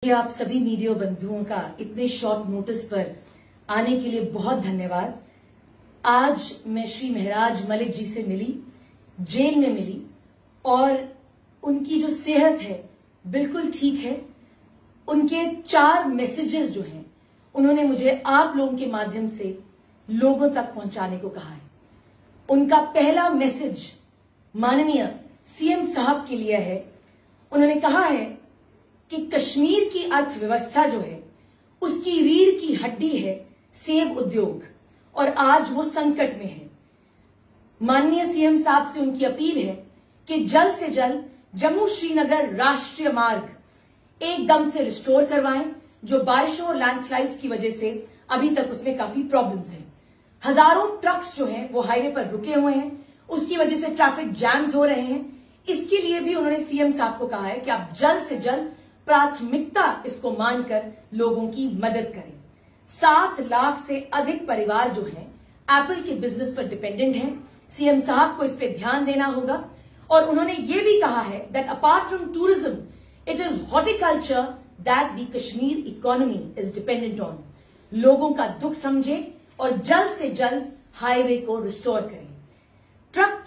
आप सभी मीडिया बंधुओं का इतने शॉर्ट नोटिस पर आने के लिए बहुत धन्यवाद। आज मैं श्री महराज मलिक जी से मिली, जेल में मिली, और उनकी जो सेहत है बिल्कुल ठीक है। उनके 4 मैसेजेस जो हैं उन्होंने मुझे आप लोगों के माध्यम से लोगों तक पहुंचाने को कहा है। उनका पहला मैसेज माननीय सीएम साहब के लिए है। उन्होंने कहा है कि कश्मीर की अर्थव्यवस्था जो है उसकी रीढ़ की हड्डी है सेब उद्योग, और आज वो संकट में है। माननीय सीएम साहब से उनकी अपील है कि जल्द से जल्द जम्मू श्रीनगर राष्ट्रीय मार्ग एकदम से रिस्टोर करवाएं, जो बारिशों और लैंडस्लाइड्स की वजह से अभी तक उसमें काफी प्रॉब्लम्स हैं। हजारों ट्रक्स जो हैं वो हाईवे पर रुके हुए हैं, उसकी वजह से ट्रैफिक जैम्स हो रहे हैं। इसके लिए भी उन्होंने सीएम साहब को कहा है कि आप जल्द से जल्द प्राथमिकता इसको मानकर लोगों की मदद करें। 7 लाख से अधिक परिवार जो हैं एप्पल के बिजनेस पर डिपेंडेंट हैं। सीएम साहब को इस पे ध्यान देना होगा। और उन्होंने ये भी कहा है that apart from tourism it is horticulture that the Kashmir economy is dependent on. लोगों का दुख समझे और जल्द से जल्द हाईवे को रिस्टोर करें। ट्रक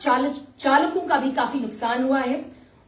चालकों का भी काफी नुकसान हुआ है।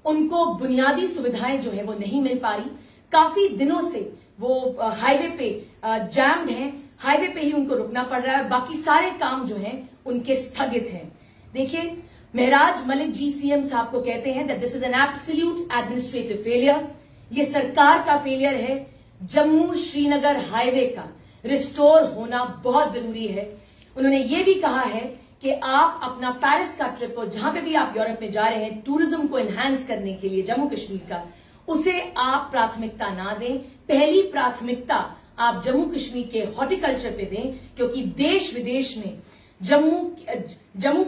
उनको बुनियादी सुविधाएं जो है वो नहीं मिल पा रही। काफी दिनों से वो हाईवे पे जैम्ड हैं, हाईवे पे ही उनको रुकना पड़ रहा है। बाकी सारे काम जो हैं उनके स्थगित हैं। देखिए, महराज मलिक जी सीएम साहब को कहते हैं that this is an absolute administrative failure. ये सरकार का फेलियर है। जम्मू श्रीनगर हाईवे का रिस्टोर होना बहुत जरूरी है। उन्होंने ये भी कहा है कि आप अपना पेरिस का ट्रिप, और जहां पे भी आप यूरोप में जा रहे हैं टूरिज्म को एनहांस करने के लिए जम्मू कश्मीर का, उसे आप प्राथमिकता ना दें। पहली प्राथमिकता आप जम्मू कश्मीर के हॉर्टिकल्चर पे दें, क्योंकि देश विदेश में जम्मू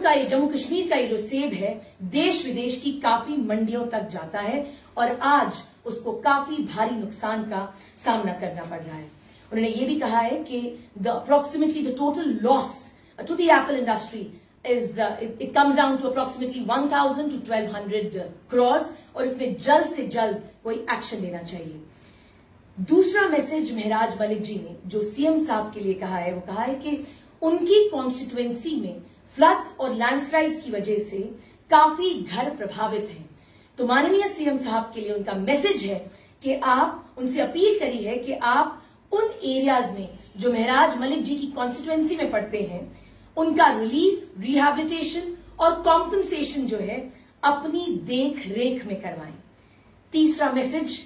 कश्मीर का ये जो सेब है देश विदेश की काफी मंडियों तक जाता है, और आज उसको काफी भारी नुकसान का सामना करना पड़ रहा है। उन्होंने ये भी कहा है कि approximately the total loss to the apple industry is it comes down to approximately 1,000 to 1,200 crores, और इसमें जल्द से जल्द कोई एक्शन लेना चाहिए। दूसरा मैसेज महराज मलिक जी ने जो सीएम साहब के लिए कहा है वो कहा है कि उनकी कॉन्स्टिट्युएंसी में फ्लड्स और लैंडस्लाइड्स की वजह से काफी घर प्रभावित हैं। तो माननीय सीएम साहब के लिए उनका मैसेज है कि आप उनसे अपील करी है कि आप उन एरियाज में जो महराज मलिक जी की कॉन्स्टिट्युएंसी में पड़ते हैं उनका रिलीफ, रिहैबिलिटेशन और कॉम्पनसेशन जो है अपनी देख रेख में करवाएं। तीसरा मैसेज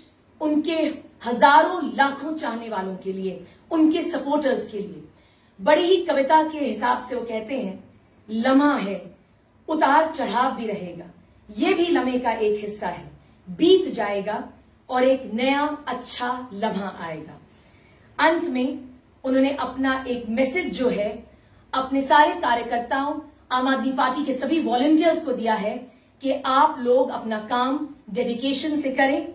उनके हजारों लाखों चाहने वालों के लिए, उनके सपोर्टर्स के लिए, बड़ी ही कविता के हिसाब से वो कहते हैं, लम्हा है उतार चढ़ाव भी रहेगा, ये भी लम्हे का एक हिस्सा है, बीत जाएगा और एक नया अच्छा लम्हा आएगा। अंत में उन्होंने अपना एक मैसेज जो है अपने सारे कार्यकर्ताओं, आम आदमी पार्टी के सभी वॉलंटियर्स को दिया है कि आप लोग अपना काम डेडिकेशन से करें,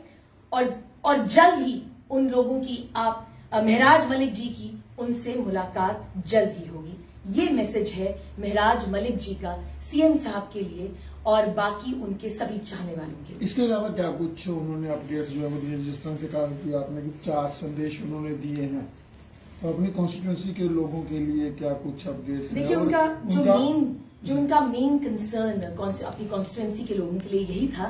और जल्द ही उन लोगों की आप महराज मलिक जी की उनसे मुलाकात जल्द ही होगी। ये मैसेज है महराज मलिक जी का सीएम साहब के लिए और बाकी उनके सभी चाहने वालों के लिए। इसके अलावा क्या कुछ उन्होंने अपडेट्स जो है वो दिए, जिस तरह से कहा कि आपने 4 संदेश उन्होंने दिए हैं, तो अपनी कॉन्स्टिट्यूंसी के लोगों के लिए क्या कुछ अपडेट्स? देखिए, उनका मेन कंसर्न अपनी कॉन्स्टिट्यूंसी के लोगों के लिए यही था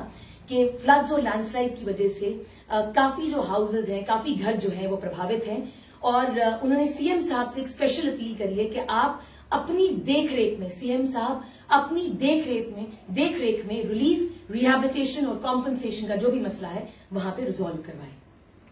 कि फ्लड्स और लैंडस्लाइड की वजह से काफी जो हाउसेज हैं, काफी घर जो हैं वो प्रभावित हैं, और उन्होंने सीएम साहब से एक स्पेशल अपील करी है कि आप अपनी देखरेख में, सीएम साहब अपनी देखरेख में रिलीफ, रिहैबिलिटेशन और कॉम्पनसेशन का जो भी मसला है वहां पे रिजॉल्व करवाएं।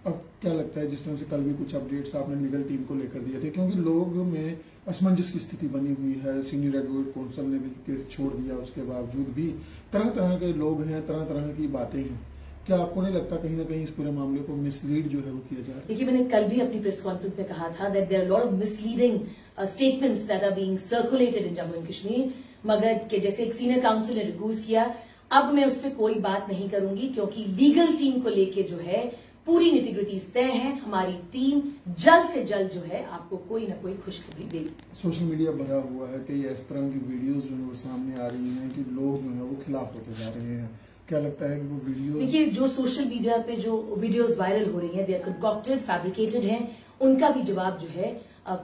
अब क्या लगता है, जिस तरह से कल भी कुछ अपडेट्स आपने लीगल टीम को लेकर दिए थे, क्योंकि लोगों में असमंजस की स्थिति बनी हुई है, सीनियर एडवोकेट काउंसिल ने भी केस छोड़ दिया, उसके बावजूद भी तरह तरह के लोग हैं, तरह तरह की बातें हैं। क्या आपको नहीं लगता कहीं ना कहीं इस पूरे मामले को मिसलीड जो है वो किया जा रहा है? देखिए, मैंने कल भी अपनी प्रेस कॉन्फ्रेंस में कहा था that there are lot of misleading statements that are being circulated in Jammu and Kashmir, मगर के जैसे एक सीनियर काउंसिल ने रिक्वेस्ट किया, अब मैं उस पर कोई बात नहीं करूंगी, क्योंकि लीगल टीम को लेके जो है पूरी निटिग्रिटीज तय है। हमारी टीम जल्द से जल्द जो है आपको कोई ना कोई खुशखबरी देगी। सोशल मीडिया भरा हुआ है कि इस तरह की वीडियोस जो है वो सामने आ रही हैं कि लोग जो है वो खिलाफ होते जा रहे हैं, क्या लगता है कि वो वीडियो, देखिए जो सोशल मीडिया पे जो वीडियोस वायरल हो रही हैं, दे आर कंकॉक्टेड, फैब्रिकेटेड हैं, उनका भी जवाब जो है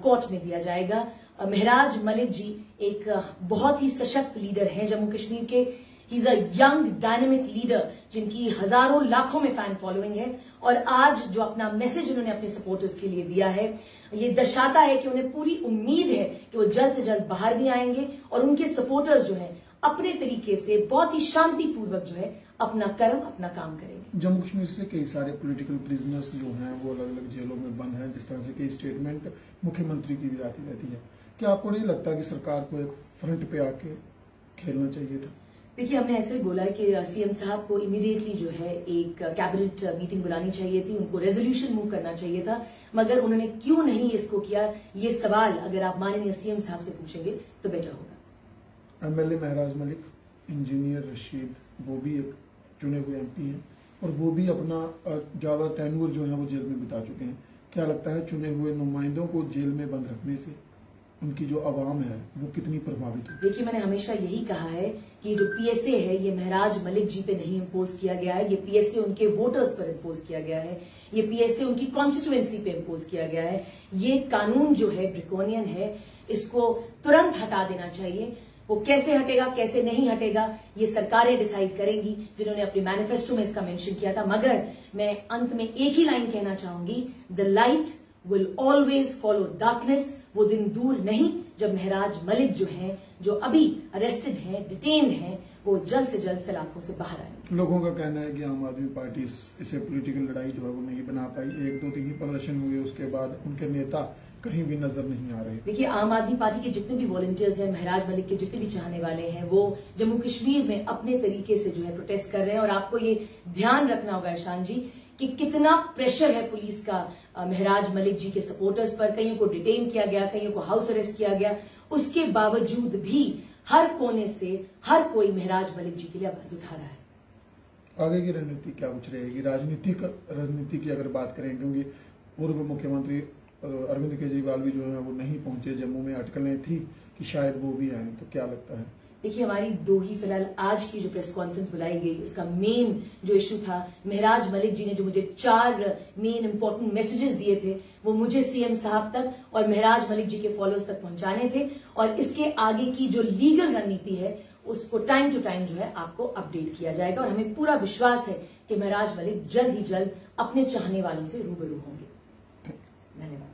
कोर्ट में दिया जाएगा। महराज मलिक जी एक बहुत ही सशक्त लीडर हैं जम्मू कश्मीर के। He is a young dynamic leader जिनकी हजारों लाखों में फैन फॉलोइंग है, और आज जो अपना मैसेज उन्होंने अपने सपोर्टर्स के लिए दिया है, ये दर्शाता है कि उन्हें पूरी उम्मीद है कि वो जल्द से जल्द बाहर भी आएंगे और उनके सपोर्टर्स जो है अपने तरीके से बहुत ही शांतिपूर्वक जो है अपना कर्म, अपना काम करेंगे। जम्मू कश्मीर से कई सारे पॉलिटिकल प्रिजनर्स जो हैं वो अलग अलग जेलों में बंद हैं, जिस तरह से कई स्टेटमेंट मुख्यमंत्री की भी आती रहती है। क्या आपको नहीं लगता कि सरकार को एक फ्रंट पे आके खेलना चाहिए था? देखिए हमने ऐसे भी बोला है कि सीएम साहब को इमीडिएटली जो है एक कैबिनेट मीटिंग बुलानी चाहिए थी, उनको रेजोल्यूशन मूव करना चाहिए था, मगर उन्होंने क्यों नहीं इसको किया, ये सवाल अगर आप माननीय सीएम साहब से पूछेंगे तो बेटर होगा। एमएलए महराज मलिक, इंजीनियर रशीद, वो भी एक चुने हुए एमपी हैं और वो भी अपना ज्यादा टेन्योर जो है वो जेल में बिता चुके हैं। क्या लगता है चुने हुए नुमाइंदों को जेल में बंद रखने से उनकी जो आवाम है वो कितनी प्रभावित होगी? देखिए मैंने हमेशा यही कहा है कि जो पीएसए है ये महराज मलिक जी पे नहीं इम्पोज किया गया है, ये पीएसए उनके वोटर्स पर इम्पोज किया गया है, ये पीएसए उनकी कॉन्स्टिट्यूएंसी पे इम्पोज किया गया है। ये कानून जो है ड्रैकोनियन है, इसको तुरंत हटा देना चाहिए। वो कैसे हटेगा कैसे नहीं हटेगा ये सरकारें डिसाइड करेंगी, जिन्होंने अपने मैनिफेस्टो में इसका मेंशन किया था। मगर मैं अंत में एक ही लाइन कहना चाहूंगी, the light will always follow darkness. वो दिन दूर नहीं जब महराज मलिक जो हैं, जो अभी अरेस्टेड हैं, डिटेन्ड हैं, वो जल्द से जल्द सलाखों से बाहर आएंगे। लोगों का कहना है कि आम आदमी पार्टी इसे पॉलिटिकल लड़ाई जो है वो नहीं बना पाई। 1-2 दिन ही प्रदर्शन हुए, उसके बाद उनके नेता कहीं भी नजर नहीं आ रहे। देखिए आम आदमी पार्टी के जितने भी वॉलंटियर्स हैं, महराज मलिक के जितने भी चाहने वाले हैं, वो जम्मू कश्मीर में अपने तरीके से जो है प्रोटेस्ट कर रहे हैं। और आपको ये ध्यान रखना होगा ईशान जी कि कितना प्रेशर है पुलिस का महराज मलिक जी के सपोर्टर्स पर। कईयों को डिटेन किया गया, कईयों को हाउस अरेस्ट किया गया, उसके बावजूद भी हर कोने से हर कोई महराज मलिक जी के लिए आवाज उठा रहा है। आगे की रणनीति क्या कुछ रहेगी? राजनीति की अगर बात करें, क्योंकि पूर्व मुख्यमंत्री अरविंद केजरीवाल भी जो है वो नहीं पहुंचे, जम्मू में अटकलें थी कि शायद वो भी आए, तो क्या लगता है? देखिए हमारी दो ही फिलहाल आज की जो प्रेस कॉन्फ्रेंस बुलाई गई, उसका मेन जो इशू था, महराज मलिक जी ने जो मुझे 4 मेन इंपॉर्टेंट मैसेजेस दिए थे, वो मुझे सीएम साहब तक और महराज मलिक जी के फॉलोअर्स तक पहुंचाने थे। और इसके आगे की जो लीगल रणनीति है उसको टाइम टू टाइम जो है आपको अपडेट किया जाएगा। और हमें पूरा विश्वास है कि महराज मलिक जल्द ही जल्द अपने चाहने वालों से रूबरू होंगे। धन्यवाद।